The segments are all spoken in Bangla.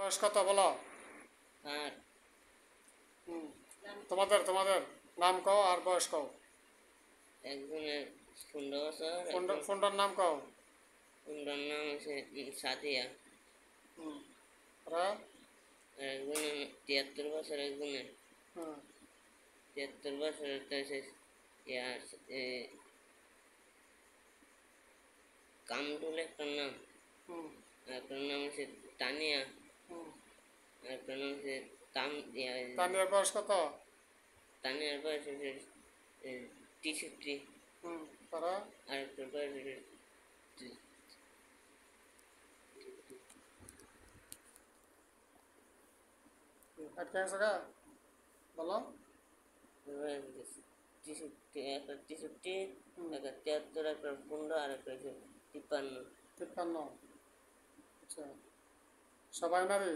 বয়স কত বলো? আর হুম। তোমাদের নাম কও আর বয়স কও। একজনের 15 বছর, ফোনটার নাম কও। একজনের নাম হচ্ছে সাদিয়া, হুম। ওরা? আর একজনের 73 বছর, একজনের হুম। 73 বছর হচ্ছে ইয়ার কামরুল একটার নাম, হুম। আর একটার নাম হচ্ছে তানিয়া, হুম। আর একটার নাম হচ্ছে তাম তানিয়ার বয়স কত? তানিয়ার বয়স হচ্ছে 63, হুম। তারা? আর একটার বয়স হচ্ছে আটকে গেছে গা? বলো। 63, একটা 63, হুম। একটা 73, একটা 15, আর একটা হচ্ছে 53। 53। আচ্ছা। সবাই নারী?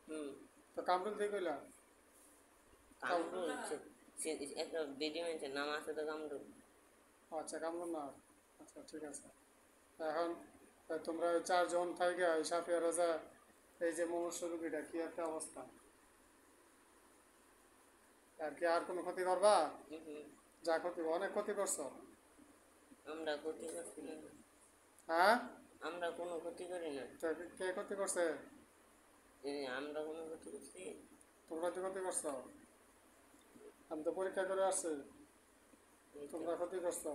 হুম। তো কামরুল দিয়ে কইলা? কামরুল একটা ভিডিও মেনছে নাম আছে তো কামরুল। আচ্ছা, কামরুল না। আচ্ছা, ঠিক আছে। এখন তোমরা ওই 4 জন থাইকা এই সাফিয়া রাজা, এই যে মুমূর্ষু রুগীটা কি একটা অবস্থা, আর কি আর কোনো ক্ষতি করবা? হুম। যা ক্ষতি, অনেক ক্ষতি করছো। আমরা ক্ষতি করছি না, হ্যাঁ? আমরা কোনো ক্ষতি করি না। তো কে ক্ষতি করছে? আমরা কোনো ক্ষতি করছি? তোমরা তো ক্ষতি করছো। আমি তো পরীক্ষা করে আসছি। এই তো। তোমরা ক্ষতি করছো।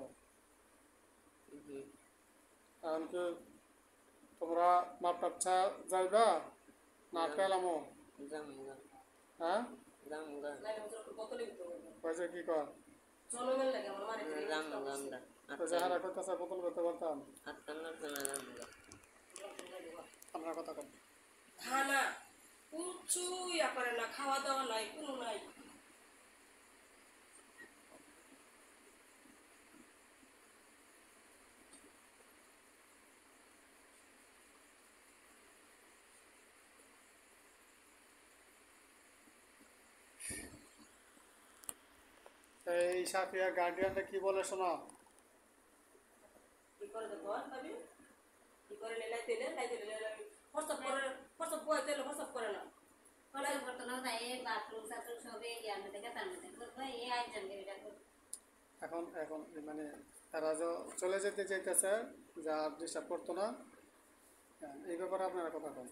হুম। এমনকি তোমরা মাপটাচ্ছা যাইবা না পেলামো? জামগা, হ্যাঁ? জামগা, ওই যে কি কর? জামগা আমরা ওই যে হারা করতেছে বোতল করতে পারতাম। আটকানোর জন্য জামগা। আমরা কথা কর। খানা কিচ্ছু ইয়া করে না, খাওয়া দাওয়া নাই, কোনো নাই। এই সাফিয়া গার্ডিয়ানটা কি বলে শোনো? কি করে দেখো ভাবি, কি করে লাই তেলে হোয়াটসঅ্যাপ করে, হোয়াটসঅ্যাপ করে তেলে হোয়াটসঅ্যাপ করে না। এখন এখন মানে তারা যে চলে যেতে চাইতেছে, যা ডিস্টার্ব করতো না, এই ব্যাপারে আপনারা কথা কন।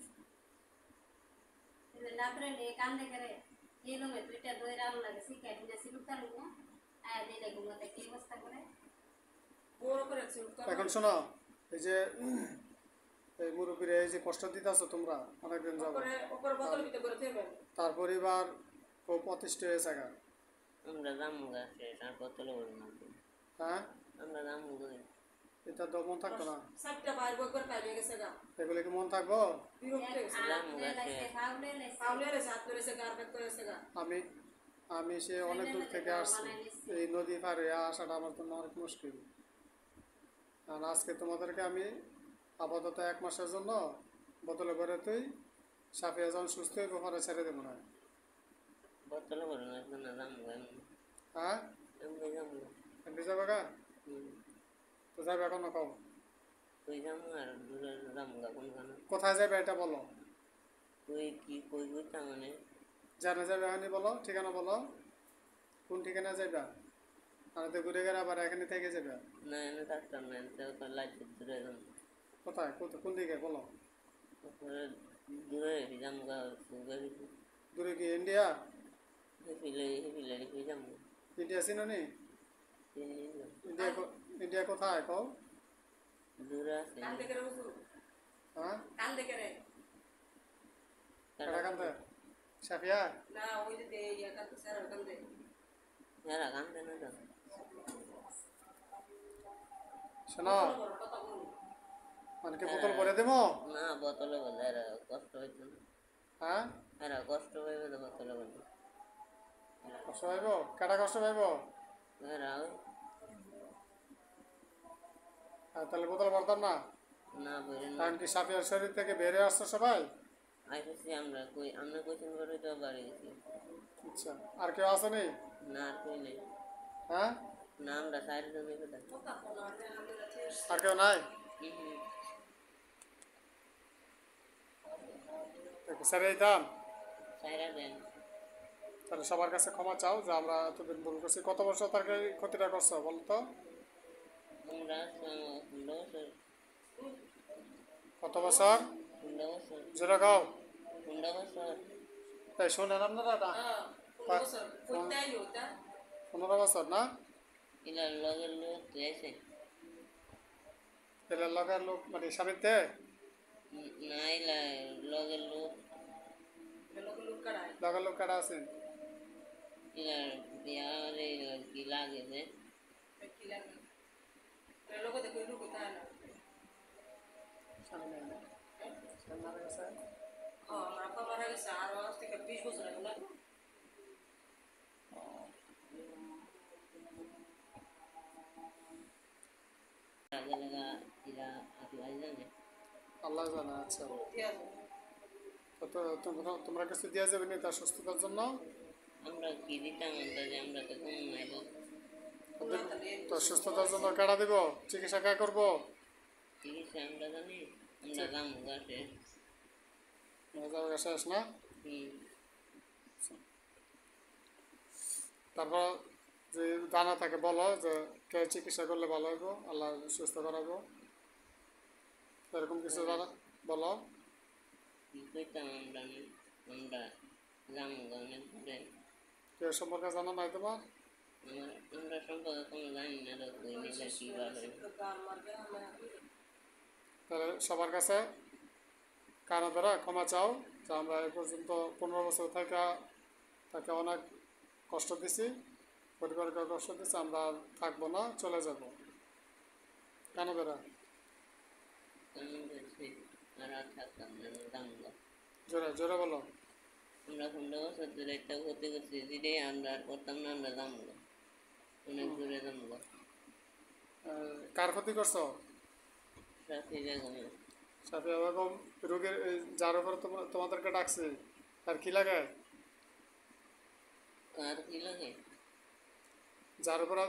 বড় করে একটু এখন শোনো, এই যে এই মুরব্বীরা এই যে কষ্ট দিতেছো তোমরা অনেকদিন যাব, ওপরে ওপরে বোতল ভিতরে করে দেবেন। তার পরিবার খুব অতিষ্ঠ হয়েছে গা। আমরা জামগা শেষ, আর বোতলে বলি না। হ্যাঁ? আমরা জামগা। এটা তো মন থাকতো না। সাতটা বাইর বই করে কাইলে গেছে গা, এগুলো কি মন থাকবো? বিরক্ত হয়েছে। জামগা শেষ। পাউলের হাত ধরেছে গা, ব্যাগ করেছে গা। আমি আমি সে অনেক দূর থেকে আসছি, এই নদী পার হয়ে আসাটা আমার জন্য অনেক মুশকিল। কারণ আজকে তোমাদেরকে আমি আপাতত 1 মাসের জন্য বোতলে করে তুই সাফিয়া যখন সুস্থ হয়ে ব্যাপারে ছেড়ে দেবো না। বোতলে বলি না জন্য জামগা। হ্যাঁ? এমনি জামগা। এমনি যাবে গা? তো যাবে এখনো কম। তুই জামু আর দূরে জামগা কোনখানে? কোথায় যাবে এটা বলো। তুই কি কই কইতা মানে? জানা যাবে এখনই বলো, ঠিকানা বলো, কোন ঠিকানা যাইবা? আর তো ঘুরে গেলে আবার এখানে থেকে যাবে। না এনে থাকতাম না, এনে তো লাইট দূরে যাম। কোথায় কোন দিকে বলো? তারপরে দূরে জামগা সুগারি দূরে কি ইন্ডিয়া? হেফিলে হেফিলে রেখে যাবো। ইন্ডিয়া চিনো নি? চিনি না। ইন্ডিয়া কোথায় কও? দূরে আছে। কান দেখে রে হুজুর, হ্যাঁ? কান দেখে রে। কেডা কান্দে? সাফিয়া? না ওই যে ইয়া কান স্যার কান দে। যারা কান্দে না তো। শোনো, কথা বল। মানে কি বোতল ভরে দেবো? না বোতলে বলে এরা কষ্ট হইতো না। হ্যাঁ? এরা কষ্ট পাইবে তো বোতলে বলে। কষ্ট পাইব? কেডা কষ্ট পাইব? এরা ওই তাহলে বোতল ভরতাম না। না বলি না। কারণ কি সাফিয়ার শরীর থেকে বেরিয়ে আসছে সবাই। আইসি আমরা কই আমরা কোচিং করে তো বাড়ি গেছি। আচ্ছা, আর কেউ আসেনি? না আর কই নেই। হ্যাঁ? না আমরা সাইড জমি কোথায়? কথা বল না, আমি না ঠিক। আর কেউ নাই? হুম। স্যার এই দাম সাইরা দেন। তাহলে সবার কাছে ক্ষমা চাও যে আমরা এতদিন ভুল করছি। কত বছর তার ক্ষতিটা করছো বলো তো? আমরা 15 বছর, কত বছর? 15 বছর, জোরে গাও। 15 বছর। এই শোনেন আপনারা না? হ্যাঁ 15 বছর করতে আইলো ওটা 15 বছর না? এলা লগের লোক রয়েছে। এর লগের লোক মানে স্বামীতে না এলা লগের লোক, লোক কাড়ায় লগের লোক কারা আছেন? এলা বিয়া রে কি লাগে যে কি লাগে লোক দেখো লোক তা না স্বামী নেই না? স্বামী মারা গেছে? আমার আব্বা মারা গেছে আর আজ থেকে 20 বছর আগে না আগে লাগা এরা আগে জানে। আল্লাহ জানে। আচ্ছা, ঠিক আছে তোমরা কিছু দেওয়া যাবে না তার সুস্থতার জন্য? আমরা কি দিতাম যে আমরা তো কম নাইলো। তো সুস্থতার জন্য কাটা দিব, চিকিৎসা কে করবো? ঠিক আছে আমরা জানি, আমরা দাম গাছে। শেষ না? হুম। তারপর যে জানা থাকে বলো যে কে চিকিৎসা করলে ভালো হইব, আল্লাহ সুস্থ করাবো, এরকম কিছু জানা বলো। কি কইতাম আমরা আমরা দাম গানে ঘুরে কে সম্পর্কে জানা নাই তোমার? আমরা সম্পর্কে কোনো জানি না তো কই নিলে কি ভালো হইব। গান মারবে আমরা তাহলে সবার কাছে কানা ধরা ক্ষমা চাও যে আমরা এই পর্যন্ত 15 বছর থেকে তাকে অনেক কষ্ট দিছি, পরিবারকে কষ্ট দিছি, আমরা আর থাকবো না, চলে যাব। কানা ধরা কেমন করছি আর থাকতাম না দাম গা। জোরে জোরে বলো। আমরা 15 বছর ধরে একটা ক্ষতি করছি যেটাই আমরা আর করতাম না, আমরা দাম গা অনেক দূরে দাম গা। কার ক্ষতি করছো? সাথী বেগমে সাফিয়া বেগম রোগীর যার উপরে তোমাদেরকে ডাকছে তার কি লাগে? কার কি লাগে? যার উপরে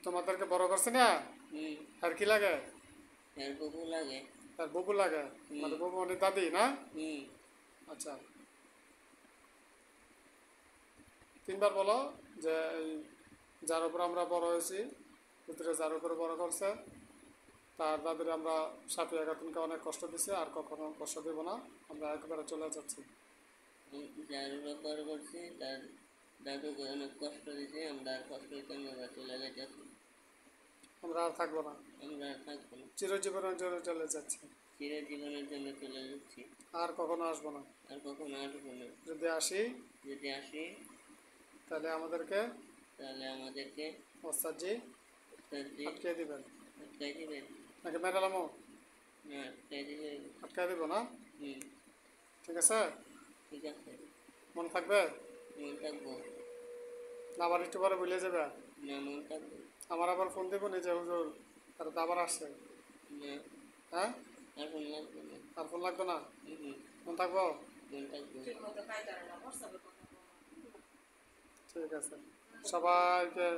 তোমাদেরকে বড় করছে না হুম। আর কি লাগে? এর বুকু লাগে। তার বুবু লাগে, মানে বুবু মানে দাদি না? হুম। আচ্ছা, 3বার বলো যে এই যার উপর আমরা বড় হয়েছি, পুত্রে যার উপরে বড় করছে তার দাদির আমরা সাফিয়া খাতুনকে অনেক কষ্ট দিছি, আর কখনো কষ্ট দেব না, আমরা একেবারে চলে যাচ্ছি। যার ব্যাপার করছে তার দাদুকে অনেক কষ্ট দিয়েছে, আমরা আর কষ্ট দিতে আমরা চলে যাচ্ছি। আমরা আর থাকবো না, আমরা আর থাকবো না, চিরজীবনের জন্য চলে যাচ্ছি, চিরজীবনের জন্য চলে যাচ্ছি, আর কখনো আসবো না। আর কখনো আসবো না। যদি আসি যদি আসি তাহলে আমাদেরকে তাহলে আমাদেরকে ওস্তাদজি উস্তাদজি আটকে দিবেন, আটকাই দিবেন। নাকি মেরালামো না আটকাই দিবেন। আটকে দিব না? হুম। ঠিক আছে, ঠিক আছে, মনে থাকবে মন থাকবো। না আবার একটু পরে ভুলে যাবে? না মন থাকবো। আমার আবার ফোন দেবো নিজে হুজুর, তাহলে তো আবার আসছে। না হ্যাঁ, আর ফোন লাগবে না। আর ফোন লাগবে না, হুম। মনে থাকবো? মন থাকবো। ঠিক মতো খাইতে না হোয়াটসঅ্যাপে কথা বলো ঠিক আছে, সবাইকে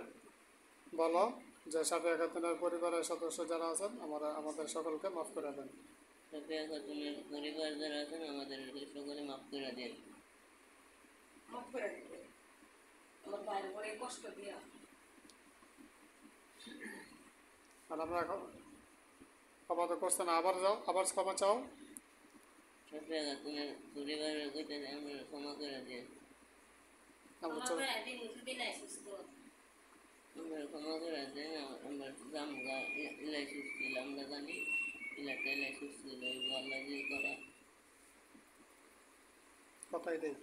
বলো যে সাফিয়া খাতুনের পরিবারের সদস্য যারা আছেন আমাদের সকলকে মাফ করে দেন। সাফিয়া খাতুনের পরিবার যারা আছেন আমাদের সকলে মাফ করে দেন। মাফ করে দিতে আমার বাইরে পরে কষ্ট দিয়া আর আমরা এখন ক্ষমা তো করছে না, আবার যাও, আবার ক্ষমা চাও। সাফিয়া খাতুনের পরিবারের কইতে আমরা ক্ষমা করে দেন। আমরা আমার একদিন যদি নাই সুস্থ আমরা ক্ষমা করে দেন। আমরা জামগা ইলাই সুস্থিল আমরা জানি ইলাকা ইলাই সুস্থিল আল্লাহ দিয়ে করা। কথাই দেই,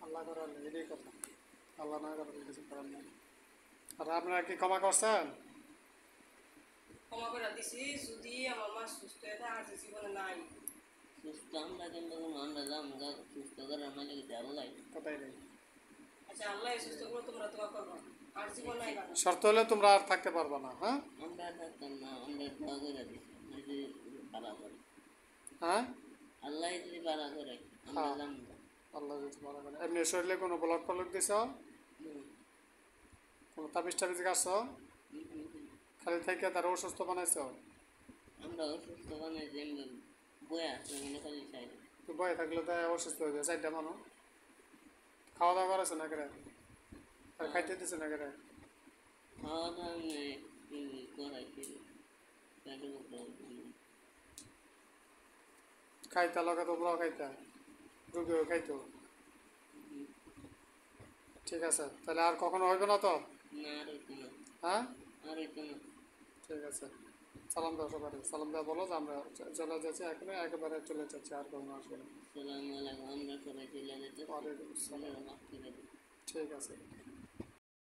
আল্লাহ করার নেই, এটাই কথা, আল্লাহ না করার কিছু করার নেই। আর আপনারা কি ক্ষমা করছেন? ক্ষমা করে দিছি যদি আমার মা সুস্থ হয়ে যায় আর যে জীবনে নাই সুস্থ আমরা কিন্তু আমরা জামগা সুস্থ করার মালিক আল্লাহ। কথাই নেই, আচ্ছা আল্লাহ সুস্থ করে তোমরা দোয়া করবো আর জীবন নাই না শর্ত হলে তোমরা আর থাকতে পারবে না। হ্যাঁ আমরা থাকতাম না, আমরা দোয়া করে দিছি যদি ভালো করে। হ্যাঁ, আল্লাহ যদি ভালো করে আমরা হ্যাঁ। জামগা। আল্লাহ যদি ভালো করে। এমনি শরীরে কোনো ব্লক টলক দিছ, কোনো তাবিজ টাবিজ গাছ, খালি থেকে তারা অসুস্থ বানাইছ? আমরা অসুস্থ বানাই যে বই আসলে মনে খালি চাই তো বয়ে থাকলে তো অসুস্থ হয়ে যায় 4টা মানুষ খাওয়া দাওয়া করেছে না করে আর খাইতে দিচ্ছে না করে খাওয়া দাওয়া নেই করাইছি পেটে খাইতে লগে তোমরাও খাইতে রুগীও খাইতো ঠিক আছে তাহলে আর কখনো হইবে না তো না আর হইতো না হ্যাঁ আর হইতো না ঠিক আছে সালাম দাও সবাই সালাম দেওয়া বলো যে আমরা চলে যাচ্ছি এখন একেবারে চলে যাচ্ছি আর কখনো আসবো না সালাম আলাইকুম আমরা সবাই চলে যেতে ওয়ালাইকুম আসসালাম। মাফ করে দিই ঠিক আছে